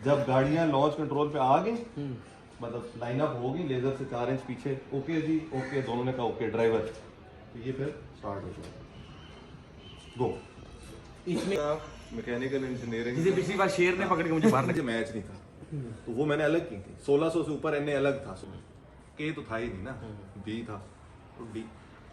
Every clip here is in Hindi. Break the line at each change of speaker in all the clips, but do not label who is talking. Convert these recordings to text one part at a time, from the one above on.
जब गाड़ियां लॉन्च कंट्रोल पे आ गई, मतलब लाइन अप होगी, लेजर से 4 इंच पीछे, ओके जी ओके, दोनों ने कहा ओके ड्राइवर, तो ये फिर स्टार्ट हो जाएगा गो।
इसमें
मैकेनिकल इंजीनियरिंग
जिसे पिछली बार शेर ने पकड़ के मुझे बाहर
मुझे मैच नहीं था, तो वो मैंने अलग की थी। 1600 से ऊपर एनए अलग था, के तो था ही नहीं ना, बी था, तो डी।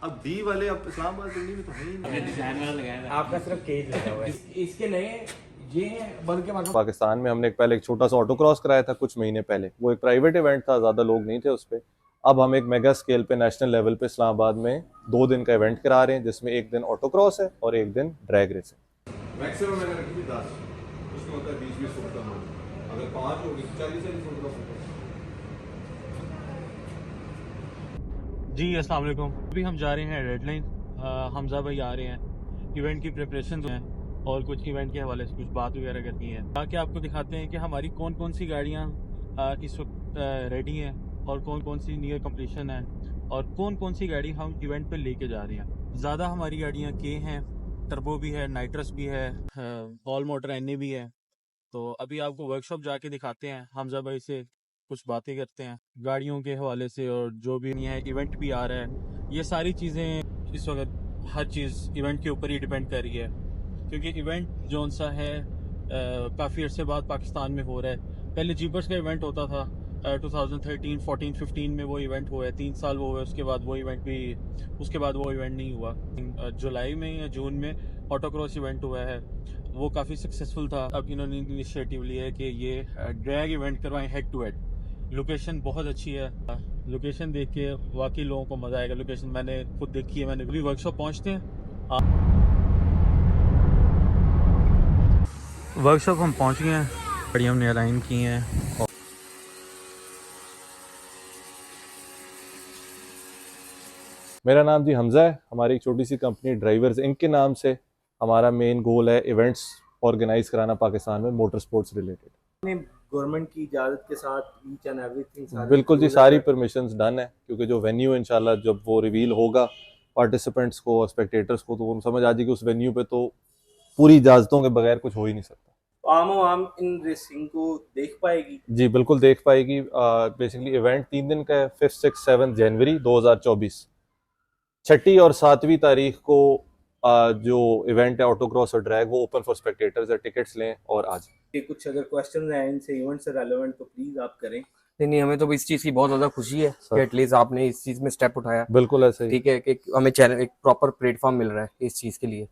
अब डी वाले अब इस्लामाबाद दिल्ली में तो है ही नहीं।
डिजाइन वाला लगाया था, आपका सिर्फ केज लगा हुआ है। इसके नए ये बल्कि
पाकिस्तान में हमने पहले एक छोटा सा ऑटो क्रॉस कराया था कुछ महीने पहले, वो एक प्राइवेट इवेंट था, ज़्यादा लोग नहीं थे उस पर। अब हम एक मेगा स्केल पे नेशनल लेवल पे इस्लामाबाद में 2 दिन का इवेंट करा रहे हैं, जिसमें एक दिन ऑटो क्रॉस है और एक दिन ड्रैग रेस है। मैक्सिमम मैंने रखी थी 10, उसमें होता है 20-20 फुट का, अगर 5 होगी 40-40 फुट का।
जी अस्सलाम वालेकुम। अभी हम जा रहे हैं रेडलाइन, हमजा भाई आ रहे हैं, इवेंट की प्रिपरेशन हैं और कुछ इवेंट के हवाले से कुछ बात वगैरह करनी है, ताकि आपको दिखाते हैं कि हमारी कौन कौन सी गाड़ियाँ इस वक्त रेडी हैं और कौन कौन सी नियर कंप्लीशन है और कौन कौन सी गाड़ी हम इवेंट पे लेके जा रहे हैं। ज़्यादा हमारी गाड़ियाँ के हैं, टर्बो भी है, नाइट्रस भी है, ऑल मोटर एनए भी है। तो अभी आपको वर्कशॉप जाके दिखाते हैं, हमजा भाई से कुछ बातें करते हैं गाड़ियों के हवाले से, और जो भी नहीं है इवेंट भी आ रहा है, ये सारी चीज़ें इस वक्त हर चीज़ इवेंट के ऊपर ही डिपेंड कर रही है, क्योंकि इवेंट जो सा है काफ़ी अर्से बाद पाकिस्तान में हो रहा है। पहले जीपर्स का इवेंट होता था 2013, 14, 15 में वो इवेंट हुआ है, 3 साल वो हुए, उसके बाद वो इवेंट नहीं हुआ। जुलाई में या जून में ऑटो क्रॉस इवेंट हुआ है, वो काफ़ी सक्सेसफुल था। अब इन्होंने इनिशिएटिव लिया है कि ये ड्रैग इवेंट करवाएं हेड टू हेड। लोकेशन बहुत अच्छी है, लोकेशन देख के वाकई लोगों को मज़ा आएगा। लोकेशन मैंने खुद देखी है, मैंने अभी वर्कशॉप पहुंचते हैं। वर्कशॉप हम पहुंच गए हैं, गाड़ी हमने अलाइन की हैं।
मेरा नाम जी हमजा है, हमारी एक छोटी सी कंपनी ड्राइवर्स इंक के नाम से। हमारा मेन गोल है इवेंट्स ऑर्गेनाइज कराना पाकिस्तान में मोटर स्पोर्ट्स रिलेटेड।
गवर्नमेंट की इजाजत के साथ ईच एंड एवरीथिंग
बिल्कुल जी, सारी परमिशंस डन है, क्योंकि जो वेन्यू इंशाल्लाह जब वो रिवील होगा पार्टिसिपेंट्स को, स्पेक्टेटर्स को, तो वो समझ आ जाएगी उस वेन्यू पे तो पूरी इजाजतों के बगैर कुछ हो ही नहीं सकता।
आम इन रेसिंग को देख पाएगी?
जी बिल्कुल देख पाएगी। बेसिकली इवेंट 3 दिन का है, 5, 6, 7 जनवरी 2024। 6 और 7वीं तारीख को जो इवेंट है ऑटो क्रॉस और ड्रैग, वो ओपन फॉर स्पेक्टेटर्स है, टिकट्स लें और आ जाए।
कुछ अगर क्वेश्चन हैं इनसे इवेंट से रेलेवेंट तो प्लीज आप करें।
नहीं, हमें तो इस चीज की बहुत ज्यादा खुशी है कि एटलीस्ट आपने इस चीज में स्टेप उठाया।
बिल्कुल ऐसे ही,
ठीक है कि हमें चैनल एक प्रॉपर प्लेटफॉर्म मिल रहा है इस चीज के लिए।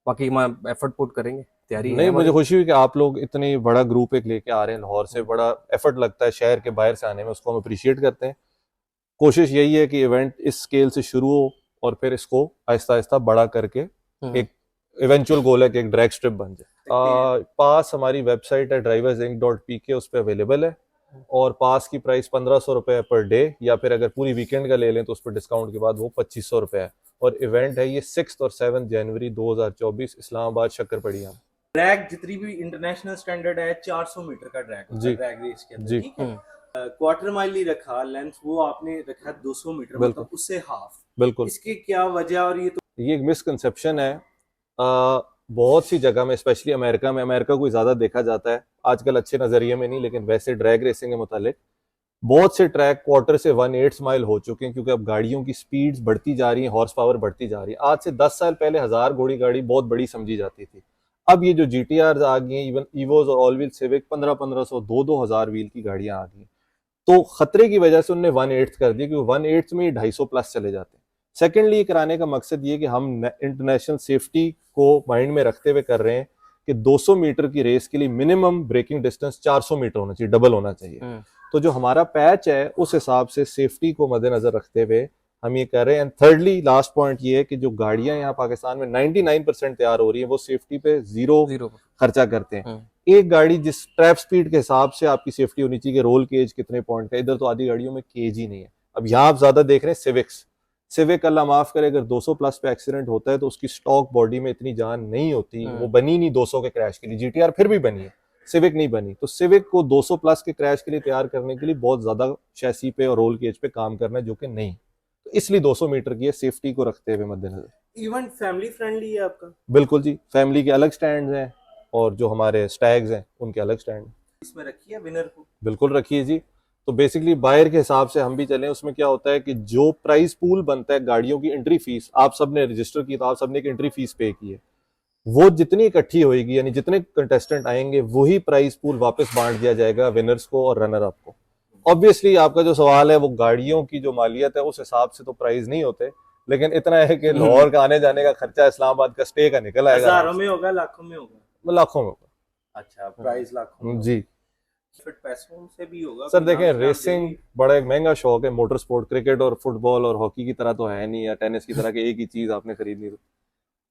बाकी हम एफर्ट पुट करेंगे, तैयारी
नहीं
है।
मुझे खुशी हुई कि आप लोग इतनी बड़ा ग्रुप एक लेके आ रहे हैं लाहौर से, बड़ा एफर्ट लगता है शहर के बाहर से आने में, उसको हम अप्रिशिएट करते हैं। कोशिश यही है कि इवेंट इस स्केल से शुरू हो और फिर इसको आहिस्ता आहिस्ता बड़ा करके एक इवेंचुअल गोल है कि एक ड्रैग स्ट्रिप बन जाए। पास हमारी वेबसाइट है driversinc.pk, उस पर अवेलेबल है, और पास की प्राइस 1500 रुपये पर डे, या फिर अगर पूरी वीकेंड का ले लें तो उस पर डिस्काउंट के बाद वो 2500 रुपये है। और इवेंट है ये 6 और 7 जनवरी 2024 इस्लामाबाद शक्करपड़िया।
ड्रैग जितनी भी इंटरनेशनल स्टैंडर्ड है 400 मीटर का ड्रैग
जी,
ड्रैग रेस के अंदर,
जी,
ठीक है। क्वार्टर माइल नहीं रखा, लेंथ वो आपने रखा 200 मीटर, मतलब उससे हाफ।
बिल्कुल
इसकी क्या वजह? और
ये एक मिसकंसेप्शन है। बहुत सी जगह में, स्पेशली अमेरिका में, अमेरिका को ज़्यादा देखा जाता है आजकल, अच्छे नज़रिए में नहीं, लेकिन वैसे ड्रैग रेसिंग के मुतालिक बहुत से ट्रैक क्वार्टर से 1/8 माइल हो चुके हैं, क्योंकि अब गाड़ियों की स्पीड्स बढ़ती जा रही हैं, हॉर्स पावर बढ़ती जा रही है। आज से 10 साल पहले 1000 घोड़ी गाड़ी बहुत बड़ी समझी जाती थी। अब ये जो GTR आ गई हैं, इवन ईवोज और ऑल व्हील सिविक 1500 2-2000 व्हील की गाड़ियां आ गई हैं, तो खतरे की वजह से उन्होंने 1/8 कर दिया, क्योंकि 1/8 में 250 प्लस चले जाते हैं। सेकेंडली कराने का मकसद ये कि हम इंटरनेशनल सेफ्टी को माइंड में रखते हुए कर रहे हैं कि 200 मीटर की रेस के लिए मिनिमम ब्रेकिंग डिस्टेंस 400 मीटर होना चाहिए, डबल होना चाहिए। तो जो हमारा पैच है उस हिसाब से सेफ्टी को मद्देनजर रखते हुए हम ये कर रहे हैं। एंड थर्डली लास्ट पॉइंट ये है कि जो गाड़ियां यहाँ पाकिस्तान में 99% तैयार हो रही है, वो सेफ्टी पे जीरो खर्चा करते हैं। एक गाड़ी जिस ट्रैप स्पीड के हिसाब से आपकी सेफ्टी होनी चाहिए कि रोल केज कितने पॉइंट का, इधर तो आधी गाड़ियों में केज ही नहीं है। अब यहाँ आप ज्यादा देख रहे हैं सिविक अल्लाह माफ करे, अगर 200 प्लस पे एक्सीडेंट होता है तो उसकी स्टॉक बॉडी में इतनी जान नहीं होती, वो बनी नहीं 200 के क्रैश के लिए। GTR फिर भी बनी है, सिविक नहीं बनी। तो सिविक को 200 प्लस के क्रैश के लिए तैयार करने के लिए बहुत ज्यादा शैसी पे और रोल केज पे काम करना है, जो कि नहीं, तो इसलिए 200 मीटर की है, सेफ्टी को रखते हुए मद्देनजर।
इवेंट फैमिली फ्रेंडली है आपका?
बिल्कुल जी, फैमिली के अलग स्टैंड हैं और जो हमारे स्टैग्स हैं उनके अलग स्टैंड।
इसमें रखी है विनर को?
बिल्कुल रखिए जी। तो बेसिकली बायर के हिसाब से हम भी चलें, उसमें क्या होता है कि जो प्राइस पूल बनता है गाड़ियों की एंट्री फीस, आप सबने रजिस्टर की तो आप सबने एक एंट्री फीस पे की है, वो जितनी इकट्ठी होएगी यानी जितने कंटेस्टेंट आएंगे वही प्राइस पूल वापस बांट दिया जाएगा विनर्स को और रनर अप को। ऑब्वियसली आपका जो सवाल है वो गाड़ियों की जो मालियत है उस हिसाब से तो प्राइस नहीं होते, लेकिन इतना है कि लाहौर का आने जाने का खर्चा इस्लामाबाद का स्टे का निकल आएगा।
हजारों में होगा, लाखों में होगा?
लाखों में होगा।
अच्छा, प्राइस लाखों में
जी
फिर पैसों से भी होगा?
सर
कोई
देखें,
नाम
रेसिंग बड़ा एक महंगा शौक है। मोटर स्पोर्ट क्रिकेट और फुटबॉल और हॉकी की तरह तो है नहीं, या टेनिस की तरह की एक ही चीज आपने खरीदनी, तो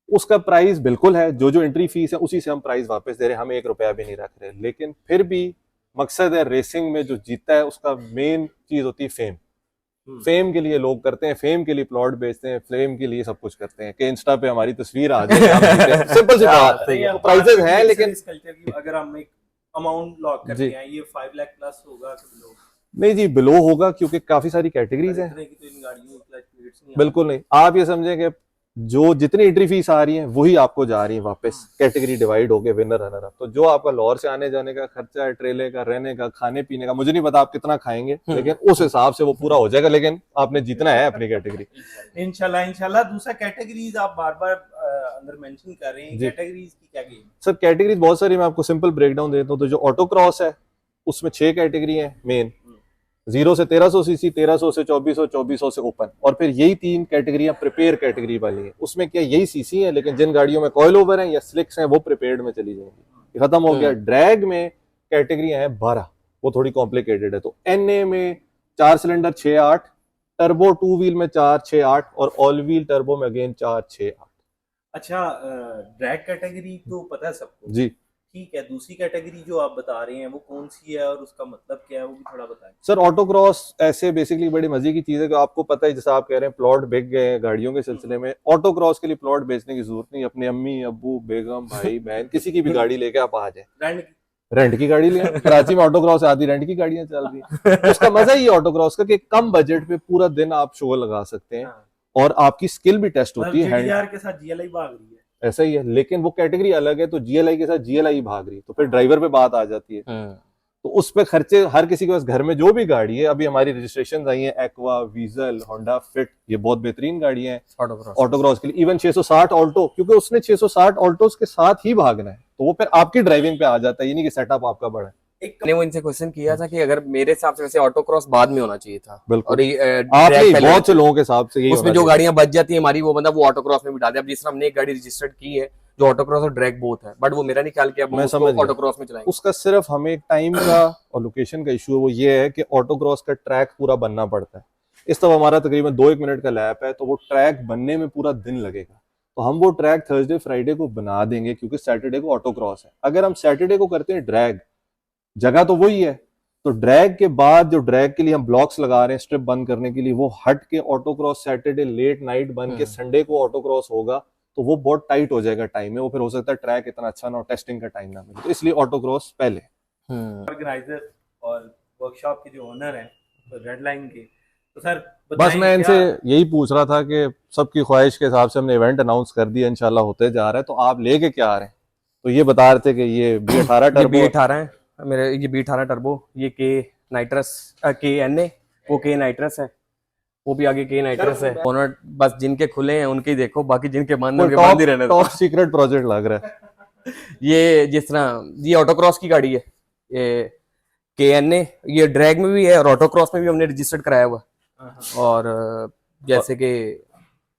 उसका प्राइस बिल्कुल है, जो एंट्री फीस है उसी से हम प्राइस वापस दे रहे हैं, हम 1 रुपया भी नहीं रख रहे। लेकिन फिर भी मकसद है रेसिंग में जो जीतता है उसका मेन चीज होती है फेम। फेम के लिए लोग करते हैं, फेम के लिए प्लॉट बेचते हैं, फेम के लिए सब कुछ करते हैं कि इंस्टा पे हमारी तस्वीर आ जाए। सिंपल सी बात है, प्राइजेस हैं लेकिन
इस कल्चर की अगर हम एक अमाउंट लॉक करते हैं, ये 5 लाख प्लस होगा कि बिलो?
नहीं जी, बिलो होगा क्योंकि काफी सारी कैटेगरीज हैं।
इतने की तो इन गाड़ियों में क्लच प्लेट्स नहीं
बिल्कुल नहीं, आप ये समझें कि जो जितनी एंट्री फीस आ रही है वही आपको जा रही है वापस, कैटेगरी डिवाइड हो गए विनर रनर अप। तो जो आपका लाहौर से आने जाने का खर्चा है, ट्रेले का, रहने का, खाने पीने का, मुझे नहीं पता आप कितना खाएंगे, लेकिन उस हिसाब से वो पूरा हो जाएगा। लेकिन आपने जीतना है अपनी कैटेगरी।
इंशाल्लाह। दूसरा कैटेगरीज आप बार बार अंदर मेंशन कर रहे हैं,
जी।
कैटेगरीज की क्या गेम?
सर कैटेगरीज बहुत सारी, मैं आपको सिंपल ब्रेकडाउन देता हूँ। तो जो ऑटो क्रॉस है उसमें 6 कैटेगरी है मेन, 0 से 1300 सीसी, 1300 से 2400, 2400 से ओपन, और फिर यही 3 कैटेगरियां प्रिपेयर कैटेगरी वाली हैं। उसमें क्या यही सीसी है, लेकिन जिन गाड़ियों में कॉइल ओवर है या स्लिक्स हैं वो प्रिपेयर्ड में चली जाएंगी। ये खत्म हो गया। ड्रैग में कैटेगरियां हैं 12, वो थोड़ी कॉम्प्लिकेटेड है। तो एनए में 4 सिलेंडर 6-8, टर्बो 2 व्हील में 4-6-8, और ऑल व्हील टर्बो में अगेन 4-6-8।
अच्छा, ड्रैग कैटेगरी तो पता है सबको,
जी
ठीक है। दूसरी कैटेगरी जो आप बता रहे हैं वो कौन सी है और उसका मतलब क्या है, वो भी थोड़ा बताएं।
सर ऑटो क्रॉस ऐसे बेसिकली बड़ी मजे की चीज है कि आपको पता है, जैसा आप कह रहे हैं प्लॉट बिक गए हैं गाड़ियों के सिलसिले में, ऑटो क्रॉस के लिए प्लॉट बेचने की जरूरत नहीं। अपने अम्मी अब्बू बेगम भाई बहन किसी की भी गाड़ी लेके आप आ जाए, रेंट की गाड़ी ले। कराची में ऑटो क्रॉस आती रेंट की गाड़ियां चल रही हैं। उसका मजा ही ऑटो क्रॉस का कि कम बजट पे पूरा दिन आप शो लगा सकते हैं, और आपकी स्किल भी टेस्ट होती है।
GTR के साथ GLI भाग रही है,
ऐसा ही है, लेकिन वो कैटेगरी अलग है, तो GLI के साथ GLI भाग रही है, तो फिर ड्राइवर पे बात आ जाती है। तो उस पे खर्चे हर किसी के पास घर में जो भी गाड़ी है, अभी हमारी रजिस्ट्रेशन आई है एक्वा, वीजल, होंडा फिट, ये बहुत बेहतरीन गाड़ियां हैं ऑटो क्रॉस के लिए। इवन 660 ऑल्टो, क्योंकि उसने 660 ऑल्टोस के साथ ही भागना है, तो वो फिर आपकी ड्राइविंग पे आ जाता है, ये नहीं कि सेटअप आपका बड़ा है।
मैंने वो इनसे क्वेश्चन किया था कि अगर मेरे हिसाब से वैसे ऑटो क्रॉस बाद में होना चाहिए था।
बिल्कुल।
और ये
आप
drag
नहीं,
पहले
बहुत से लोगों के हिसाब से यही
उसमें
होना
जो
चाहिए।
गाड़ियां बच जाती है हमारी, वो बंदा वो ऑटो क्रॉस में बिठा दे। अब जिस तरह हमने एक गाड़ी रजिस्टर्ड की है जो ऑटो क्रॉस और ड्रैग बोथ है, बट वो मेरा नहीं ख्याल कि अब
मैं
हम उसको
समझ गया।
ऑटो क्रॉस में चलाएंगे।
उसका सिर्फ हमें एक टाइम का और लोकेशन का इशू है, वो ये है कि ऑटो क्रॉस का ट्रैक पूरा बनना पड़ता है। इस तरह हमारा तकरीबन 2-1 मिनट का लैप है, तो वो ट्रैक बनने में पूरा दिन लगेगा। तो हम वो ट्रैक थर्सडे फ्राइडे को बना देंगे, क्योंकि सैटरडे को ऑटो क्रॉस है। अगर हम सैटरडे को करते हैं ड्रैग, जगह तो वही है, तो ड्रैग के बाद जो ड्रैग के लिए हम ब्लॉक्स लगा रहे हैं स्ट्रिप बंद करने के लिए, वो हट के auto cross Saturday late night बन के संडे को ऑटो क्रॉस होगा, तो वो बहुत टाइट हो जाएगा टाइम में। वो फिर हो सकता है ट्रैक इतना अच्छा ना हो, टेस्टिंग का टाइम ना मिले, तो इसलिए ऑटो क्रॉस पहले।
ऑर्गेनाइजर और वर्कशॉप के जो ओनर हैं तो रेड लाइन के, तो सर
बस मैं इनसे यही पूछ रहा था कि सबकी ख्वाहिश के हिसाब से हमने इवेंट अनाउंस कर दिया, इंशाल्लाह होते जा रहा है, तो आप लेके क्या आ रहे हैं? तो ये बता रहे थे कि ये B18 टर्बो,
B18 है मेरे, ये B18 टर्बो, ये के नाइट्रस के एनए, वो के नाइट्रस है, वो भी आगे के नाइट्रस है। ओनर बस जिनके खुले हैं उनके ही देखो, बाकी जिनके बंद हैं उनके बंद ही रहने दो।
टॉप सीक्रेट प्रोजेक्ट लग रहा है।
ये जिस तरह ये ऑटो क्रॉस की गाड़ी है, ये के एनए, ये ड्रैग में भी है और ऑटो क्रॉस में भी हमने रजिस्टर्ड कराया हुआ। और जैसे कि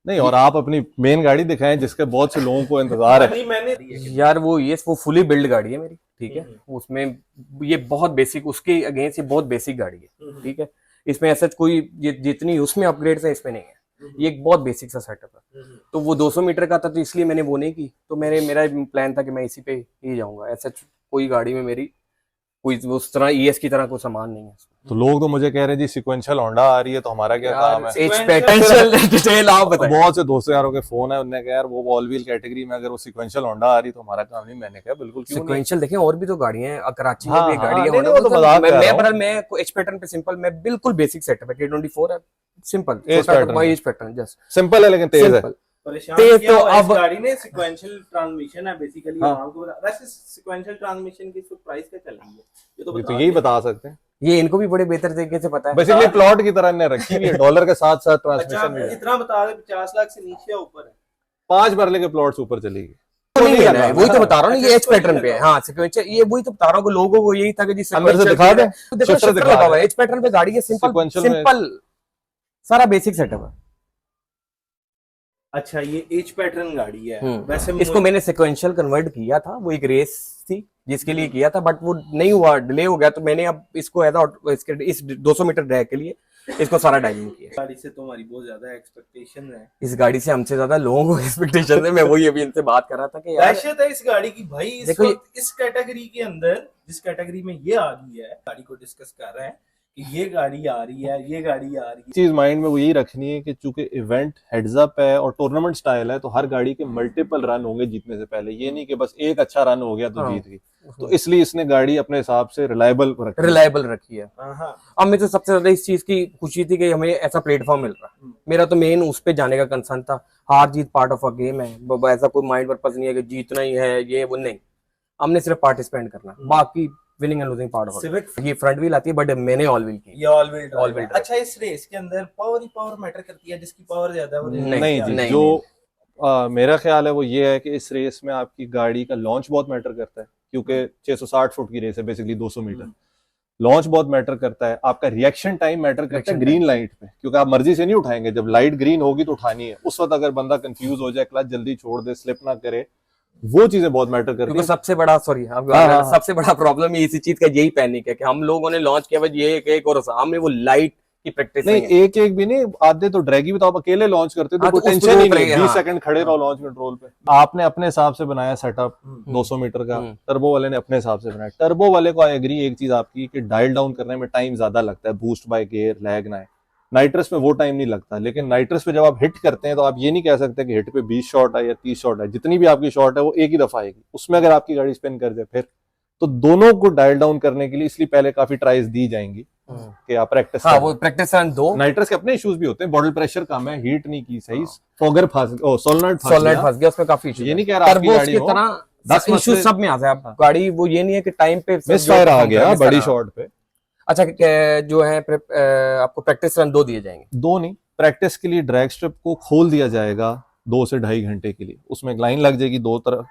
नहीं, और आप अपनी मेन गाड़ी दिखाएं जिसके बहुत से लोगों को इंतजार है।
नहीं, मैंने
यार वो फुली बिल्ड गाड़ी है मेरी, ठीक है। उसमें ये बहुत बेसिक, उसके अगेंस्ट ये बहुत बेसिक गाड़ी है, ठीक है। इसमें ऐसा कोई ये जितनी उसमें अपग्रेड्स है इसमें नहीं है, ये एक बहुत बेसिक सा सेटअप है। तो वो 200 मीटर का था, तो इसलिए मैंने वो नहीं की। तो मेरा प्लान था कि मैं इसी पे ही जाऊंगा। ऐसा कोई गाड़ी में मेरी कोई उस तरह ES की तरह कोई सामान नहीं है।
तो लोग तो मुझे कह रहे हैं जी सिक्वेंशियल होंडा आ रही है, तो हमारा क्या काम है?
डिटेल आप बताएं।
बहुत से दोस्तों यारों के फोन है, उन्होंने कहा यार वो ऑल व्हील कैटेगरी में अगर वो सिक्वेंशियल होंडा आ रही तो हमारा काम नहीं। मैंने कहा बिल्कुल क्यों नहीं।
सिक्वेंशियल देखें, और भी तो गाड़ियां हैं, कराची में
हाँ,
भी एक गाड़ी
हाँ,
है
नहीं,
Honda,
नहीं, वो तो मजाक कर रहा हूं।
मैं एच पैटर्न पे सिंपल, मैं बिल्कुल बेसिक सेटअप है, K24 है, simple
edge pattern
edge pattern just
simple है लेकिन तेज है।
परेशान
ते
किया
तो
हुआ है इस
अब-
गाड़ी ने। सिक्वेंशियल ट्रांसमिशन है बेसिकली,
हाँ।
आपको बता। वैसे सिक्वेंशियल ट्रांसमिशन की प्राइस क्या चलेगी, ये तो
ये तो
बता
यही
दें।
बता सकते हैं।
ये इनको भी बड़े बेहतर तरीके से पता है।
बेसिकली प्लॉट की तरह इन्हें रखी हुई है, डॉलर के साथ साथ ट्रांसमिशन भी
अच्छा,
है।
इतना बता दे, 50 लाख से नीचे या ऊपर है?
5 मरले के प्लॉट्स ऊपर चलेगी।
तो नहीं
नहीं
है ना,
लगा
वही तो
ना।
बता रहा हूँ,
अच्छा,
ये एच
इसको नहीं
पैटर्न पे है।
लगा।
हाँ सिक्वेंशियल, ये वही तो बता रहा हूँ, लोगों को यही था कि जी
अंदर से
sequential
दिखा
पे
दें?
है। तो देखो
Shifter
शिफ्टर
दिखा
लगा हुआ है,
दें।
एच पैटर्न पे गाड़ी है, सिंपल
Sequential में-
सिंपल सारा बेसिक सेटअप है।
अच्छा, ये एज पैटर्न गाड़ी है। वैसे
इसको मैंने सिक्वेंशियल कन्वर्ट किया था, वो एक रेस थी जिसके लिए किया था, बट वो नहीं हुआ, डिले हो गया, तो मैंने अब इसको इसके इस 200 मीटर ड्रैग के लिए इसको सारा डायलिंग किया।
गाड़ी से तुम्हारी बहुत ज्यादा एक्सपेक्टेशन है।
इस गाड़ी से हमसे ज्यादा लोगों को एक्सपेक्टेशन है। मैं वही अभी इनसे बात कर रहा था कि यार
दहशत है इस गाड़ी की भाई। इस
देखो
वक्त इस कैटेगरी के अंदर, जिस कैटेगरी में ये आ गई है, गाड़ी को डिस्कस कर रहे हैं कि ये गाड़ी आ रही है, ये गाड़ी आ रही है।
चीज माइंड में वो यही रखनी है कि चूंकि इवेंट हेड्स अप है और टूर्नामेंट स्टाइल है, तो हर गाड़ी के मल्टीपल रन होंगे जीतने से पहले। ये नहीं कि बस एक अच्छा रन हो गया तो
हाँ।
जीत गई। तो इसलिए इसने गाड़ी अपने हिसाब से रिलायबल रखी है।
रिलायबल रखी है।
हाँ,
अब मैं तो सबसे ज्यादा इस चीज की खुशी थी कि हमें ऐसा प्लेटफॉर्म मिल रहा है। मेरा तो मेन उस पे जाने का कंसर्न था। हार जीत पार्ट ऑफ अ गेम है, ऐसा कोई माइंड पर्पस नहीं है कि जीतना ही है, ये वो नहीं। हमने सिर्फ पार्टिसिपेंट करना, बाकी winning and losing part of
civic
ये फ्रंट व्हील आती है, बट मैंने ऑल व्हील की।
ये all wheel
All wheel drive।
अच्छा, इस रेस के अंदर पावर ही पावर मैटर करती है, जिसकी पावर ज्यादा है वो रेस
नहीं
में
जी,
आगे।
जो मेरा ख्याल है वो ये है कि इस रेस में आपकी गाड़ी का लॉन्च बहुत मैटर करता है, क्योंकि 660 फुट की रेस है, बेसिकली 200 मीटर। लॉन्च बहुत मैटर करता है, आपका रिएक्शन टाइम मैटर करता है
Reaction
ग्रीन लाइट पे, क्योंकि आप मर्जी से नहीं उठाएंगे। जब लाइट ग्रीन होगी तो उठानी है। उस वक्त अगर बंदा कंफ्यूज हो जाए, क्लच जल्दी छोड़ दे, स्लिप ना करे, वो चीजें बहुत मैटर करती
क्योंकि
है।
सबसे बड़ा सॉरी
हाँ।
सबसे बड़ा प्रॉब्लम इसी चीज का यही पैनिक है कि हम लोगों ने लॉन्च किया, बस ये एक और हमने वो लाइट की प्रैक्टिस
नहीं,
नहीं है।
एक भी नहीं, आधे तो ड्रैगी भी तो आप अकेले लॉन्च करते हो, तो
हाँ,
कोई
तो उस
टेंशन ही
रोक
नहीं
रहे
है।
हैं,
20
हाँ।
सेकंड खड़े रहो लॉन्च कंट्रोल पे। आपने अपने हिसाब से बनाया सेटअप 200 मीटर का, टर्बो वाले ने अपने हिसाब से बनाया। टर्बो वाले को आई एग्री एक चीज आपकी कि डायल डाउन करने में टाइम ज्यादा लगता है, बूस्ट बाय गियर, लैग ना है। नाइट्रस में वो टाइम नहीं लगता, लेकिन नाइट्रस पे जब आप हिट करते हैं तो आप ये नहीं कह सकते कि हिट पे 20 शॉट है या 30 शॉट है। जितनी भी आपकी शॉट है वो एक ही दफा आएगी। उसमें अगर आपकी गाड़ी स्पिन कर जाए फिर, तो दोनों को डायल डाउन करने के लिए इसलिए पहले काफी ट्राइज दी जाएंगी कि आप प्रैक्टिस
हाँ, वो प्रैक्टिस रन 2
नाइट्रस के अपने इश्यूज भी होते हैं, बॉटल प्रेशर कम है, हीट नहीं की सही, फॉगर सोलनट
सोलर फंस गया, उसमें काफी इशू
ये नहीं कह रहा आपकी गाड़ी
की
हो,
तरह
10
इशू
मसले-
सब में आता है। आप गाड़ी वो ये नहीं है कि टाइम पे
मिस फायर आ गया बड़ी शॉट पे।
अच्छा जो है आपको प्रैक्टिस रन 2 दिए जाएंगे।
2 नहीं, प्रैक्टिस के लिए ड्रैग स्ट्रिप को खोल दिया जाएगा 2 से 2.5 घंटे के लिए। उसमें एक लाइन लग जाएगी 2 तरफ।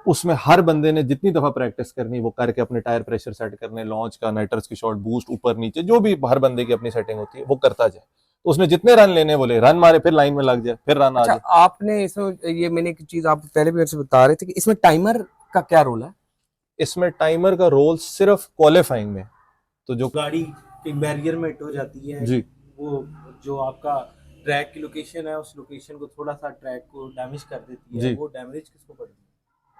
उसमें हर बंदे ने जितनी दफा प्रैक्टिस करनी वो करके अपने टायर प्रेशर सेट करने, लॉन्च का, नाइट्रस की शॉट, बूस्ट ऊपर नीचे, जो भी हर बंदे की अपनी सेटिंग होती है वो करता जाए। तो उसने जितने रन लेने बोले, रन मारे, फिर लाइन में लग जाए, फिर रन आ
अच्छा,
जाए।
आपने इसमें ये मैंने एक चीज आप पहले भी मेरे से बता रहे थे कि इसमें टाइमर का क्या रोल है?
इसमें टाइमर का रोल सिर्फ क्वालिफाइंग में, तो जो
गाड़ी एक बैरियर में हिट हो जाती है
जी,
वो जो आपका ट्रैक की लोकेशन है, उस लोकेशन को थोड़ा सा ट्रैक को डैमेज कर देती है।
जी।
वो डैमेज किसको पड़ती है?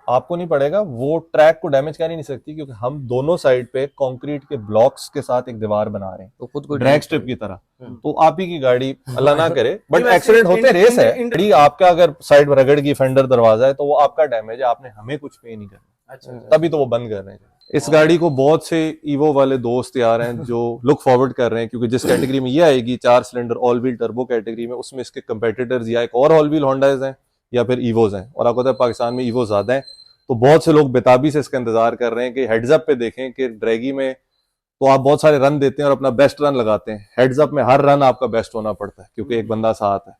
आपको नहीं पड़ेगा, वो ट्रैक को डैमेज कर ही नहीं सकती, क्योंकि हम दोनों साइड पे कंक्रीट के ब्लॉक्स के साथ एक दीवार बना रहे हैं,
तो खुद को
ड्रैग स्ट्रिप की तरह।
हम्म।
तो आप ही की गाड़ी अल्लाह ना करे, बट
नहीं, वैसे
एक्सीडेंट होते,
इन-
रेस है।
इन-
गाड़ी आपका अगर साइड में रगड़ की फेंडर दरवाजा है तो वो आपका डैमेज है, आपने हमें कुछ पे नहीं करना,
अच्छा,
तभी तो वो बंद कर रहे हैं। इस गाड़ी को बहुत से ईवो वाले दोस्त यार हैं जो लुक फॉरवर्ड कर रहे हैं, क्योंकि जिस कैटेगरी में ये आएगी 4 cylinder all wheel turbo category में, उसमें इसके कंपेटिटर्स या एक और ऑल व्हील होंडाज हैं या फिर ईवोज हैं। और आपको पता है पाकिस्तान में ईवो ज्यादा है, तो बहुत से लोग बेताबी से इसका इंतजार कर रहे हैं कि हेड्स अप पे देखें कि ड्रैगी में तो आप बहुत सारे रन देते हैं और अपना बेस्ट रन लगाते हैं। हेड्स अप में हर रन आपका बेस्ट होना पड़ता है, क्योंकि एक बंदा साथ है।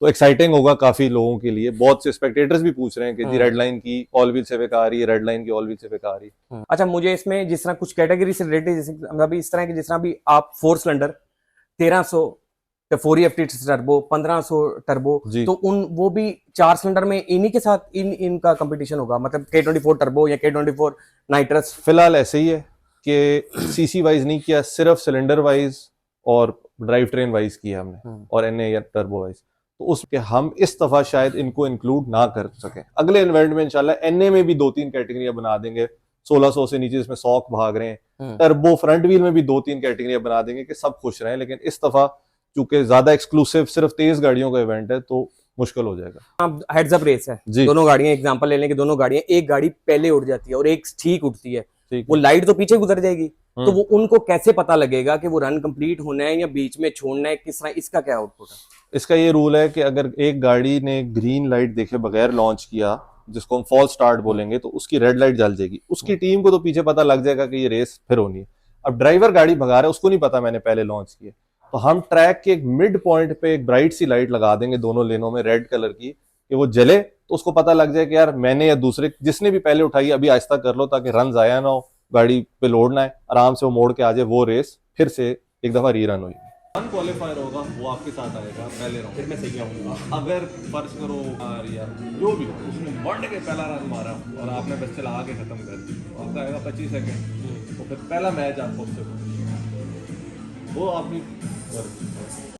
तो एक्साइटिंग होगा काफी लोगों के लिए। बहुत से स्पेक्टेटर्स भी पूछ रहे हैं कि जी रेड लाइन की ऑल व्हील सिविक आ रही है, रेड लाइन की ऑल व्हील सिविक आ रही है।
अच्छा, मुझे इसमें जिस तरह कुछ कैटेगरी से रिलेटेड, जैसे अभी इस तरह की, जिस तरह भी आप 4 सिलेंडर 1300 4EFT टर्बो 1500 टर्बो,
जी।
तो वो भी 4 सिलेंडर में इन्हीं के साथ इनका कंपटीशन होगा, मतलब K24 टर्बो या K24 नाइट्रस?
फिलहाल ऐसे ही है कि सीसी वाइज नहीं किया, सिर्फ सिलेंडर वाइज और ड्राइव ट्रेन वाइज किया हमने, और एनए या टर्बो वाइज। तो उसके हम इस दफा शायद इनको इंक्लूड ना कर सकें। अगले इवेंट में इंशाल्लाह एनए में भी 2-3 कैटेगरियां बना देंगे, 1600 से नीचे जिसमें सॉक भाग रहे हैं। टर्बो फ्रंट व्हील में भी 2-3 कैटेगरियां बना देंगे कि सब खुश रहें। लेकिन इस दफा चूंकि ज्यादा एक्सक्लूसिव सिर्फ तेज गाड़ियों का इवेंट है, तो मुश्किल हो जाएगा।
हेड्स अप रेस है,
जी।
दोनों गाड़ियां एग्जांपल ले लें कि दोनों गाड़ियां, एक गाड़ी पहले उठ जाती है और एक ठीक उठती है,
ठीक
वो
है।
लाइट तो पीछे गुजर जाएगी, तो वो उनको कैसे पता लगेगा कि वो रन कंप्लीट होना है या बीच में छोड़ना है, किस तरह, इसका क्या आउटपुट है?
इसका ये रूल है कि अगर एक गाड़ी ने ग्रीन लाइट देखे बगैर लॉन्च किया, जिसको हम फॉल्स स्टार्ट बोलेंगे, तो उसकी रेड लाइट जल जाएगी। उसकी टीम को तो पीछे पता लग जाएगा कि ये रेस फिर होनी है। अब ड्राइवर गाड़ी भगा रहा है, उसको नहीं पता मैंने पहले लॉन्च किया, तो हम ट्रैक के एक मिड पॉइंट पे एक ब्राइट सी लाइट लगा देंगे दोनों लेनों में रेड कलर की, कि वो जले तो उसको पता लग जाए कि यार मैंने या दूसरे जिसने भी पहले उठाई अभी आहिस्ता कर लो, ताकि रन जाया ना हो, गाड़ी पे लोड ना है, आराम से वो मोड़ के आ जाए, वो रेस फिर से एक दफा रीरन हुई। वन क्वालिफायर होगा, वो आपके साथ आएगा पहले राउंड, फिर मैं सही आऊंगा। अगर फर्ज करो यार जो भी हो, उसने बढ़ के पहला रन मारा और आपने बस चला के खत्म कर दिया, आपका आएगा 25 सेकंड, तो फिर पहला मैच आपको उससे वो आपकी